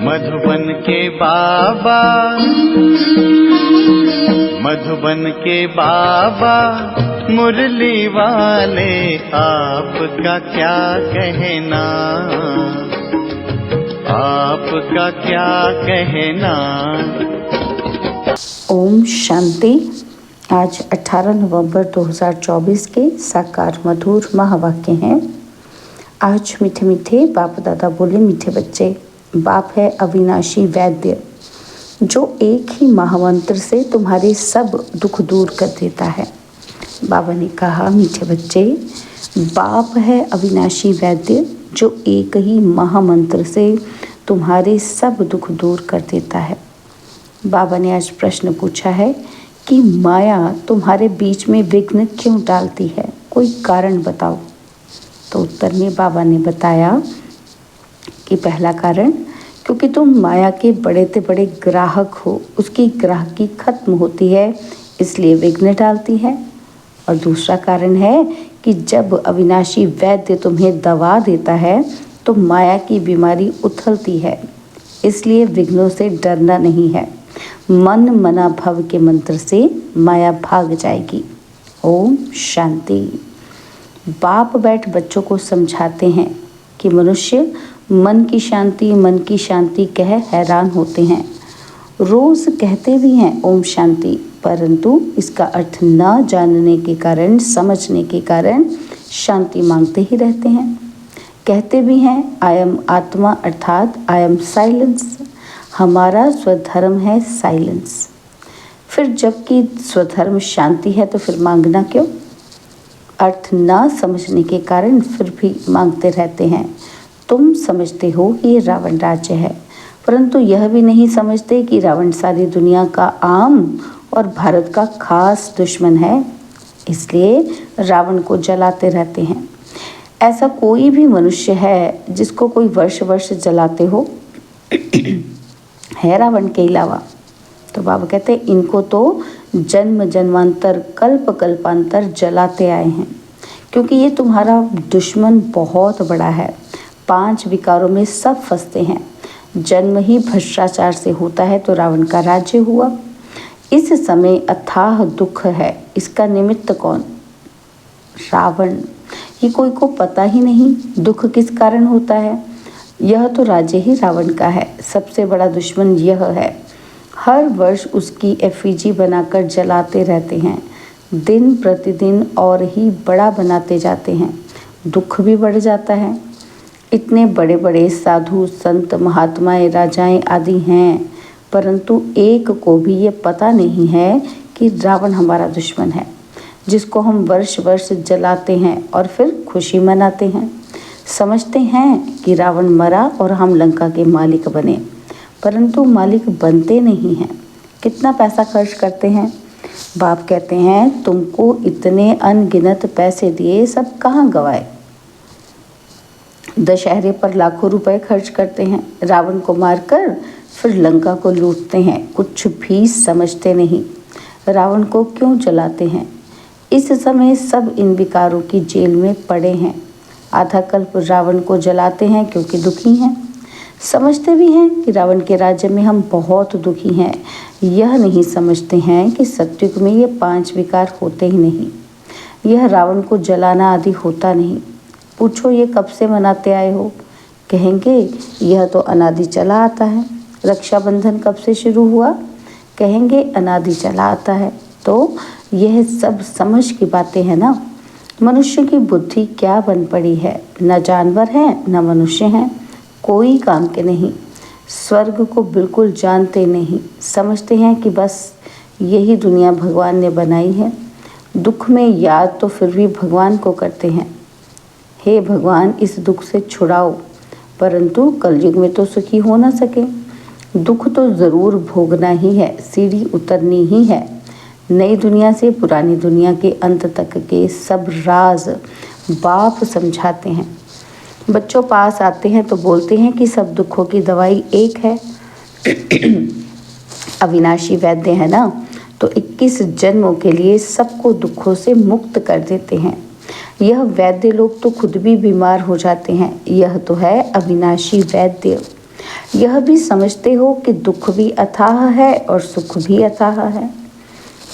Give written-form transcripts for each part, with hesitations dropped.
मधुबन के बाबा, मधुबन के बाबा मुरली वाले, आपका क्या कहना, आपका क्या कहना। ओम शांति। आज 18 नवंबर 2024 के साकार मधुर महावाक्य हैं। आज मीठे मीठे बाप दादा बोले, मीठे बच्चे, बाप है अविनाशी वैद्य, जो एक ही महामंत्र से तुम्हारे सब दुख दूर कर देता है। बाबा ने कहा, मीठे बच्चे, बाप है अविनाशी वैद्य, जो एक ही महामंत्र से तुम्हारे सब दुख दूर कर देता है। बाबा ने आज प्रश्न पूछा है कि माया तुम्हारे बीच में विघ्न क्यों डालती है, कोई कारण बताओ। तो उत्तर में बाबा ने बताया कि पहला कारण, क्योंकि तुम माया के बड़े से बड़े ग्राहक हो, उसकी ग्राहकी खत्म होती है इसलिए विघ्न डालती है। और दूसरा कारण है कि जब अविनाशी वैद्य तुम्हें दवा देता है तो माया की बीमारी उथलती है, इसलिए विघ्नों से डरना नहीं है। मन मना भव के मंत्र से माया भाग जाएगी। ओम शांति। बाप बैठ बच्चों को समझाते हैं कि मनुष्य मन की शांति कह हैरान होते हैं। रोज कहते भी हैं ओम शांति, परंतु इसका अर्थ न जानने के कारण, समझने के कारण शांति मांगते ही रहते हैं। कहते भी हैं आई एम आत्मा, अर्थात आई एम साइलेंस, हमारा स्वधर्म है साइलेंस। फिर जबकि स्वधर्म शांति है तो फिर मांगना क्यों? अर्थ ना समझने के कारण फिर भी मांगते रहते हैं। तुम समझते हो कि ये रावण राज्य है, परंतु यह भी नहीं समझते कि रावण सारी दुनिया का आम और भारत का खास दुश्मन है, इसलिए रावण को जलाते रहते हैं। ऐसा कोई भी मनुष्य है जिसको कोई वर्ष वर्ष जलाते हो है रावण के अलावा? तो बाबा कहते हैं इनको तो जन्म जन्मांतर कल्प कल्पांतर जलाते आए हैं, क्योंकि ये तुम्हारा दुश्मन बहुत बड़ा है। 5 विकारों में सब फंसते हैं। जन्म ही भ्रष्टाचार से होता है तो रावण का राज्य हुआ। इस समय अथाह दुख है, इसका निमित्त कौन? रावण। ये कोई को पता ही नहीं दुख किस कारण होता है। यह तो राज्य ही रावण का है, सबसे बड़ा दुश्मन यह है। हर वर्ष उसकी एफिजी बनाकर जलाते रहते हैं, दिन प्रतिदिन और ही बड़ा बनाते जाते हैं, दुख भी बढ़ जाता है। इतने बड़े बड़े साधु संत महात्माएं राजाएं आदि हैं, परंतु एक को भी ये पता नहीं है कि रावण हमारा दुश्मन है, जिसको हम वर्ष वर्ष जलाते हैं और फिर खुशी मनाते हैं। समझते हैं कि रावण मरा और हम लंका के मालिक बने, परंतु मालिक बनते नहीं हैं। कितना पैसा खर्च करते हैं। बाप कहते हैं तुमको इतने अनगिनत पैसे दिए, सब कहाँ गवाए। दशहरे पर लाखों रुपए खर्च करते हैं, रावण को मारकर फिर लंका को लूटते हैं, कुछ भी समझते नहीं। रावण को क्यों जलाते हैं? इस समय सब इन विकारों की जेल में पड़े हैं। आधा कल्प रावण को जलाते हैं क्योंकि दुखी हैं। समझते भी हैं कि रावण के राज्य में हम बहुत दुखी हैं। यह नहीं समझते हैं कि सत्युग में ये 5 विकार होते ही नहीं। यह रावण को जलाना आदि होता नहीं। पूछो ये कब से मनाते आए हो? कहेंगे यह तो अनादि चला आता है। रक्षाबंधन कब से शुरू हुआ? कहेंगे अनादि चला आता है। तो यह सब समझ की बातें हैं ना। मनुष्य की बुद्धि क्या बन पड़ी है, न जानवर है न मनुष्य हैं, कोई काम के नहीं। स्वर्ग को बिल्कुल जानते नहीं, समझते हैं कि बस यही दुनिया भगवान ने बनाई है। दुख में याद तो फिर भी भगवान को करते हैं, हे भगवान इस दुख से छुड़ाओ, परंतु कलयुग में तो सुखी हो ना सके। दुख तो ज़रूर भोगना ही है, सीढ़ी उतरनी ही है। नई दुनिया से पुरानी दुनिया के अंत तक के सब राज बाप समझाते हैं। बच्चों पास आते हैं तो बोलते हैं कि सब दुखों की दवाई एक है, अविनाशी वैद्य है ना, तो 21 जन्मों के लिए सबको दुखों से मुक्त कर देते हैं। यह वैद्य लोग तो खुद भी बीमार हो जाते हैं। यह तो है अविनाशी वैद्य। यह भी समझते हो कि दुख भी अथाह है और सुख भी अथाह है।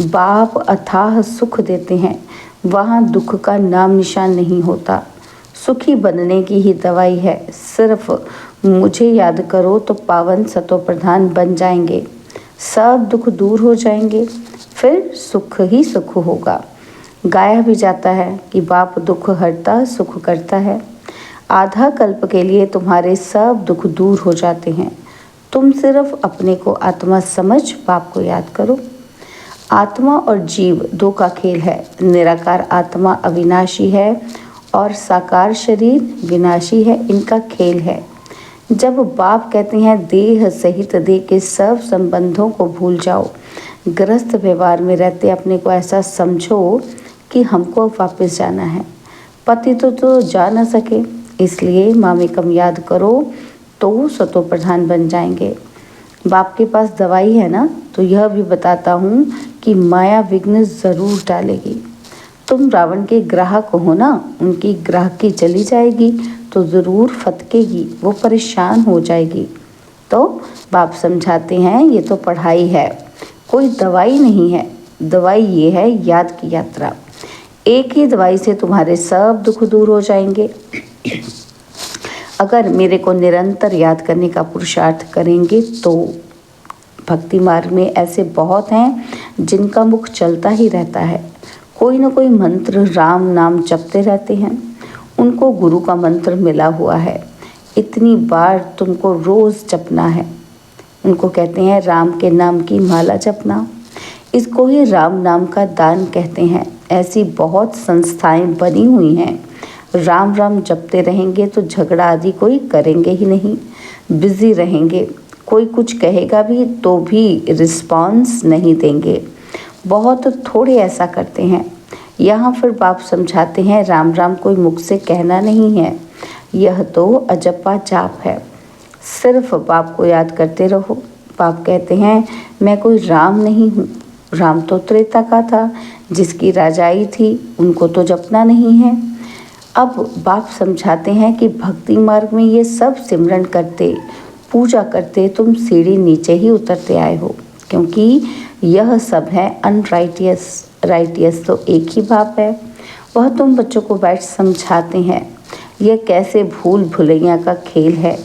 बाप अथाह सुख देते हैं, वहाँ दुख का नाम निशान नहीं होता। सुखी बनने की ही दवाई है। सिर्फ मुझे याद करो तो पावन सतो प्रधान बन जाएंगे, सब दुख दूर हो जाएंगे, फिर सुख ही सुख होगा। गाया भी जाता है कि बाप दुख हरता सुख करता है। आधा कल्प के लिए तुम्हारे सब दुख दूर हो जाते हैं। तुम सिर्फ अपने को आत्मा समझ बाप को याद करो। आत्मा और जीव दो का खेल है। निराकार आत्मा अविनाशी है और साकार शरीर विनाशी है, इनका खेल है। जब बाप कहते हैं देह सहित देह के सब संबंधों को भूल जाओ, ग्रस्त व्यवहार में रहते अपने को ऐसा समझो कि हमको वापस जाना है। पति तो जा न सके, इसलिए मामेकम याद करो तो सतो प्रधान बन जाएंगे। बाप के पास दवाई है ना, तो यह भी बताता हूँ कि माया विघ्न ज़रूर डालेगी। तुम रावण के ग्राहक हो ना, उनकी ग्राहकी चली जाएगी तो ज़रूर फटकेगी, वो परेशान हो जाएगी। तो बाप समझाते हैं ये तो पढ़ाई है, कोई दवाई नहीं है। दवाई ये है याद की यात्रा। एक ही दवाई से तुम्हारे सब दुख दूर हो जाएंगे। अगर मेरे को निरंतर याद करने का पुरुषार्थ करेंगे तो भक्ति मार्ग में ऐसे बहुत हैं जिनका मुख चलता ही रहता है, कोई ना कोई मंत्र राम नाम जपते रहते हैं। उनको गुरु का मंत्र मिला हुआ है, इतनी बार तुमको रोज़ जपना है। उनको कहते हैं राम के नाम की माला जपना, इसको ही राम नाम का दान कहते हैं। ऐसी बहुत संस्थाएं बनी हुई हैं। राम राम जपते रहेंगे तो झगड़ा आदि कोई करेंगे ही नहीं, बिजी रहेंगे। कोई कुछ कहेगा भी तो भी रिस्पॉन्स नहीं देंगे, बहुत थोड़े ऐसा करते हैं। यहाँ फिर बाप समझाते हैं राम राम कोई मुख से कहना नहीं है, यह तो अजपा जाप है। सिर्फ बाप को याद करते रहो। बाप कहते हैं मैं कोई राम नहीं हूँ, राम तो त्रेता का था, जिसकी राजाई थी उनको तो जपना नहीं है। अब बाप समझाते हैं कि भक्ति मार्ग में ये सब सिमरन करते पूजा करते तुम सीढ़ी नीचे ही उतरते आए हो, क्योंकि यह सब है अनराइटियस। राइटियस तो एक ही बाप है, वह तुम बच्चों को बैठ समझाते हैं। यह कैसे भूल भुलैया का खेल है।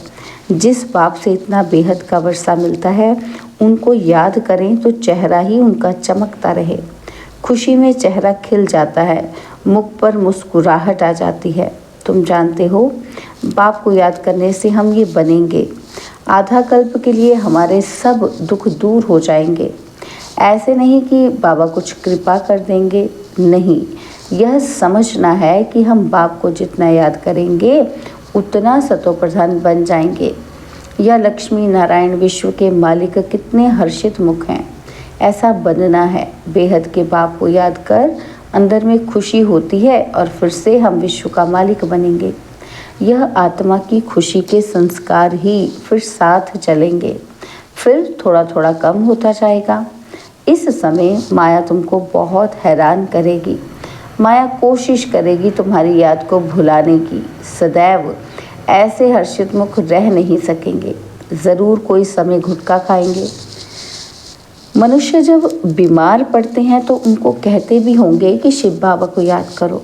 जिस बाप से इतना बेहद का वर्षा मिलता है, उनको याद करें तो चेहरा ही उनका चमकता रहे। खुशी में चेहरा खिल जाता है, मुख पर मुस्कुराहट आ जाती है। तुम जानते हो बाप को याद करने से हम ये बनेंगे। आधा कल्प के लिए हमारे सब दुख दूर हो जाएंगे। ऐसे नहीं कि बाबा कुछ कृपा कर देंगे, नहीं, यह समझना है कि हम बाप को जितना याद करेंगे उतना सतो प्रधान बन जाएंगे। यह लक्ष्मी नारायण विश्व के मालिक कितने हर्षित मुख हैं, ऐसा बनना है। बेहद के बाप को याद कर अंदर में खुशी होती है और फिर से हम विश्व का मालिक बनेंगे। यह आत्मा की खुशी के संस्कार ही फिर साथ चलेंगे, फिर थोड़ा थोड़ा कम होता जाएगा। इस समय माया तुमको बहुत हैरान करेगी। माया कोशिश करेगी तुम्हारी याद को भुलाने की। सदैव ऐसे हर्षित मुख रह नहीं सकेंगे, ज़रूर कोई समय घुटका खाएंगे। मनुष्य जब बीमार पड़ते हैं तो उनको कहते भी होंगे कि शिव बाबा को याद करो,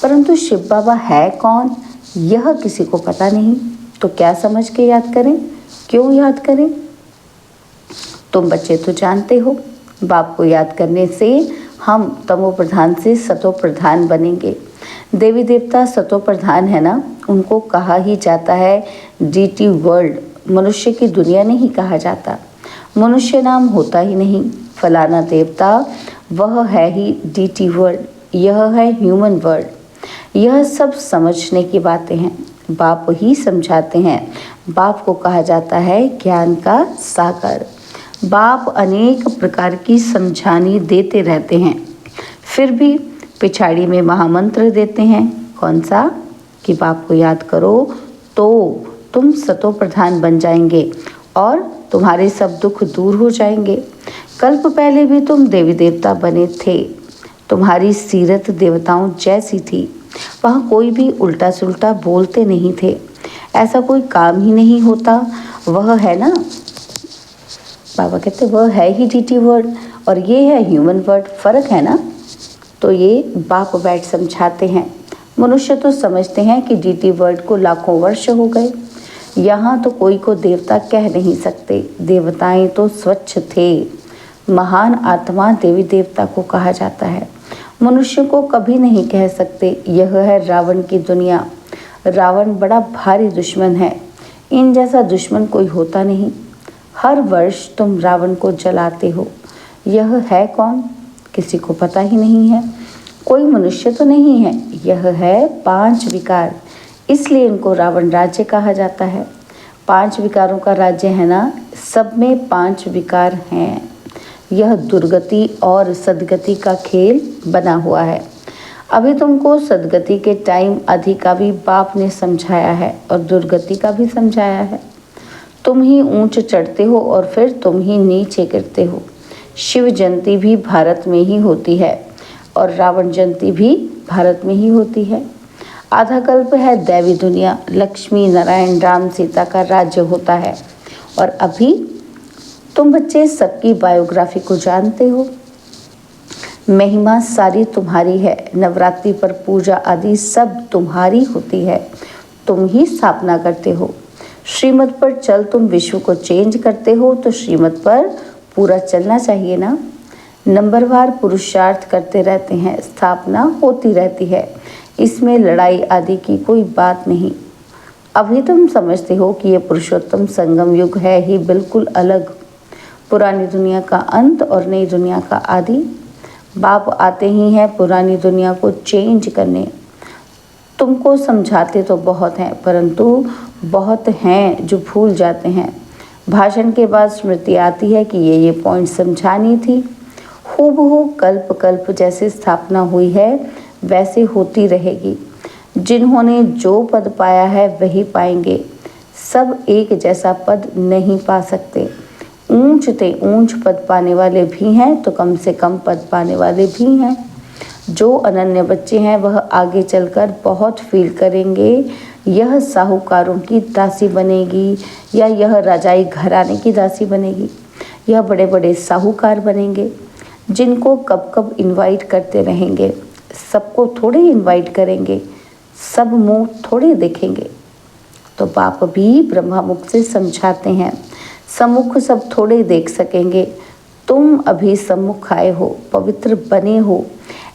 परंतु शिव बाबा है कौन यह किसी को पता नहीं। तो क्या समझ के याद करें, क्यों याद करें? तुम बच्चे तो जानते हो, बाप को याद करने से हम तमो प्रधान से सतो प्रधान बनेंगे। देवी देवता सतो प्रधान है ना, उनको कहा ही जाता है डीटी वर्ल्ड। मनुष्य की दुनिया नहीं कहा जाता, मनुष्य नाम होता ही नहीं। फलाना देवता वह है ही डीटी वर्ल्ड, यह है ह्यूमन वर्ल्ड। यह सब समझने की बातें हैं, बाप ही समझाते हैं। बाप को कहा जाता है ज्ञान का सागर। बाप अनेक प्रकार की समझानी देते रहते हैं, फिर भी पिछाड़ी में महामंत्र देते हैं। कौन सा? कि बाप को याद करो तो तुम सतो प्रधान बन जाएंगे और तुम्हारे सब दुख दूर हो जाएंगे। कल्प पहले भी तुम देवी देवता बने थे, तुम्हारी सीरत देवताओं जैसी थी। वहाँ कोई भी उल्टा सुल्टा बोलते नहीं थे। ऐसा कोई काम ही नहीं होता। वह है ना, बाबा कहते वह है ही डीटी वर्ड और ये है ह्यूमन वर्ड, फ़र्क है ना। तो ये बाप बैठ समझाते हैं। मनुष्य तो समझते हैं कि डीटी वर्ड को लाखों वर्ष हो गए, यहाँ तो कोई को देवता कह नहीं सकते। देवताएं तो स्वच्छ थे। महान आत्मा देवी देवता को कहा जाता है। मनुष्य को कभी नहीं कह सकते। यह है रावण की दुनिया। रावण बड़ा भारी दुश्मन है। इन जैसा दुश्मन कोई होता नहीं। हर वर्ष तुम रावण को जलाते हो। यह है कौन? किसी को पता ही नहीं है। कोई मनुष्य तो नहीं है। यह है 5 विकार, इसलिए इनको रावण राज्य कहा जाता है। 5 विकारों का राज्य है ना, सब में 5 विकार हैं। यह दुर्गति और सदगति का खेल बना हुआ है। अभी तुमको सदगति के टाइम आदि का भी बाप ने समझाया है और दुर्गति का भी समझाया है। तुम ही ऊंच चढ़ते हो और फिर तुम ही नीचे गिरते हो। शिव जयंती भी भारत में ही होती है और रावण जयंती भी भारत में ही होती है। आधा कल्प है दैवी दुनिया, लक्ष्मी नारायण राम सीता का राज्य होता है। और अभी तुम बच्चे सबकी बायोग्राफी को जानते हो। महिमा सारी तुम्हारी है। नवरात्रि पर पूजा आदि सब तुम्हारी होती है। तुम ही स्थापना करते हो। श्रीमत पर चल तुम विश्व को चेंज करते हो, तो श्रीमत पर पूरा चलना चाहिए ना। नंबरवार पुरुषार्थ करते रहते हैं, स्थापना होती रहती है। इसमें लड़ाई आदि की कोई बात नहीं। अभी तुम समझते हो कि ये पुरुषोत्तम संगम युग है ही बिल्कुल अलग। पुरानी दुनिया का अंत और नई दुनिया का आदि। बाप आते ही हैं पुरानी दुनिया को चेंज करने। तुमको समझाते तो बहुत हैं, परंतु बहुत हैं जो भूल जाते हैं। भाषण के बाद स्मृति आती है कि ये पॉइंट समझानी थी। हूबहू कल्प कल्प जैसे स्थापना हुई है वैसे होती रहेगी। जिन्होंने जो पद पाया है वही पाएंगे। सब एक जैसा पद नहीं पा सकते। ऊंच ते ऊंच पद पाने वाले भी हैं तो कम से कम पद पाने वाले भी हैं। जो अनन्य बच्चे हैं वह आगे चलकर बहुत फील करेंगे। यह साहूकारों की दासी बनेगी या यह राजाई घराने की दासी बनेगी। यह बड़े बड़े साहूकार बनेंगे जिनको कब कब इनवाइट करते रहेंगे। सबको थोड़े इनवाइट करेंगे, सब मुंह थोड़े देखेंगे। तो बाप भी ब्रह्मा मुख से समझाते हैं, सम्मुख सब थोड़े देख सकेंगे। तुम अभी सम्मुख आए हो, पवित्र बने हो।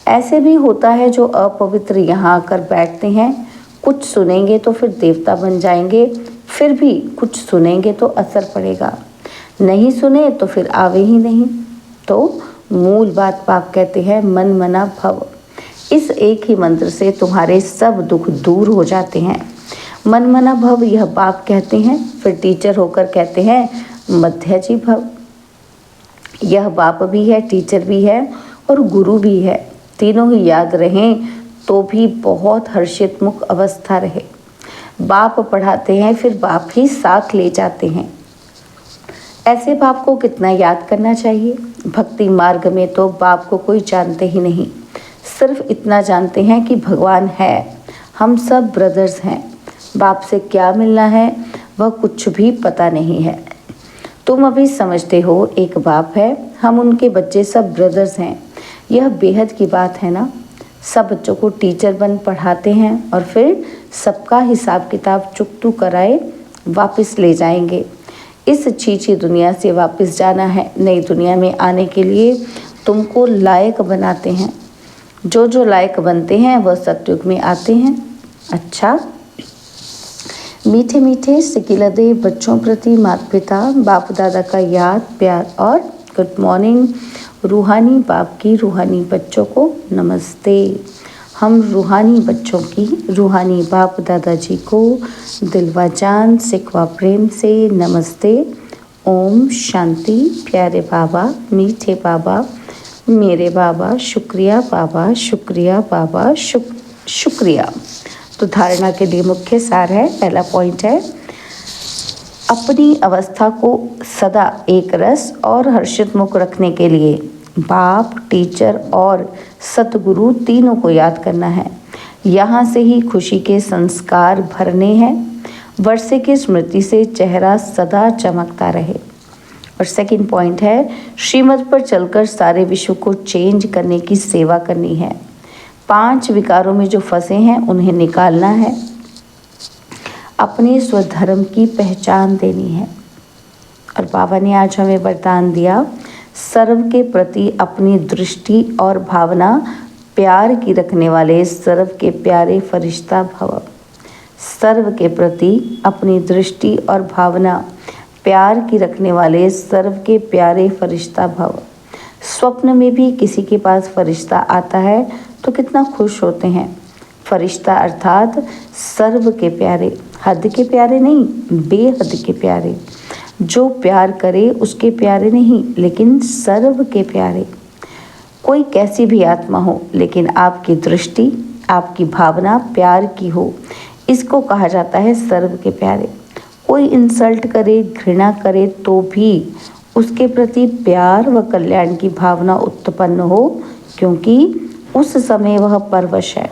ऐसे भी होता है जो अपवित्र यहाँ आकर बैठते हैं। कुछ सुनेंगे तो फिर देवता बन जाएंगे, फिर भी कुछ सुनेंगे तो असर पड़ेगा, नहीं सुने तो फिर आवे ही नहीं। तो मूल बात बाप कहते हैं मन मना भव। इस एक ही मंत्र से तुम्हारे सब दुख दूर हो जाते हैं। मन मना भव यह बाप कहते हैं, फिर टीचर होकर कहते हैं मध्याजी भव। यह बाप भी है, टीचर भी है और गुरु भी है। तीनों ही याद रहें तो भी बहुत हर्षित मुख अवस्था रहे। बाप पढ़ाते हैं फिर बाप ही साथ ले जाते हैं। ऐसे बाप को कितना याद करना चाहिए। भक्ति मार्ग में तो बाप को कोई जानते ही नहीं, सिर्फ इतना जानते हैं कि भगवान है, हम सब ब्रदर्स हैं। बाप से क्या मिलना है वह कुछ भी पता नहीं है। तुम अभी समझते हो एक बाप है, हम उनके बच्चे सब ब्रदर्स हैं। यह बेहद की बात है ना। सब बच्चों को टीचर बन पढ़ाते हैं और फिर सबका हिसाब किताब चुकतू कराए वापस ले जाएंगे। इस छीछी दुनिया से वापस जाना है। नई दुनिया में आने के लिए तुमको लायक बनाते हैं। जो लायक बनते हैं वह सतयुग में आते हैं। अच्छा, मीठे मीठे सिकिलदे बच्चों प्रति माता पिता बाप दादा का याद प्यार और गुड मॉर्निंग। रूहानी बाप की रूहानी बच्चों को नमस्ते। हम रूहानी बच्चों की रूहानी बाप दादाजी को दिलवा जान सिकवा प्रेम से नमस्ते। ओम शांति। प्यारे बाबा, मीठे बाबा, मेरे बाबा, शुक्रिया बाबा, शुक्रिया बाबा, शुक्रिया। तो धारणा के लिए मुख्य सार है, पहला पॉइंट है अपनी अवस्था को सदा एक रस और हर्षित मुख रखने के लिए बाप, टीचर और सतगुरु तीनों को याद करना है। यहाँ से ही खुशी के संस्कार भरने हैं। वर्षे की स्मृति से चेहरा सदा चमकता रहे। और सेकंड पॉइंट है, श्रीमत पर चलकर सारे विश्व को चेंज करने की सेवा करनी है। 5 विकारों में जो फंसे हैं उन्हें निकालना है। अपने स्वधर्म की पहचान देनी है। और बाबा ने आज हमें वरदान दिया, सर्व के प्रति अपनी दृष्टि और भावना प्यार की रखने वाले सर्व के प्यारे फरिश्ता भव। सर्व के प्रति अपनी दृष्टि और भावना प्यार की रखने वाले सर्व के प्यारे फरिश्ता भव। स्वप्न में भी किसी के पास फरिश्ता आता है तो कितना खुश होते हैं। फरिश्ता अर्थात सर्व के प्यारे, हद के प्यारे नहीं, बेहद के प्यारे। जो प्यार करे उसके प्यारे नहीं, लेकिन सर्व के प्यारे। कोई कैसी भी आत्मा हो, लेकिन आपकी दृष्टि, आपकी भावना प्यार की हो, इसको कहा जाता है सर्व के प्यारे। कोई इंसल्ट करे, घृणा करे तो भी उसके प्रति प्यार व कल्याण की भावना उत्पन्न हो, क्योंकि उस समय वह परवश है।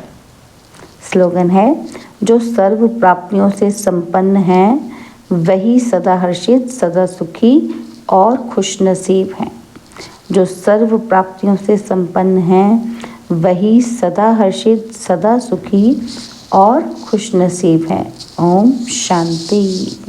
स्लोगन है, जो सर्व प्राप्तियों से संपन्न हैं वही सदा हर्षित, सदा सुखी और खुशनसीब हैं। जो सर्व प्राप्तियों से संपन्न हैं वही सदा हर्षित, सदा सुखी और खुशनसीब हैं। ओम शांति।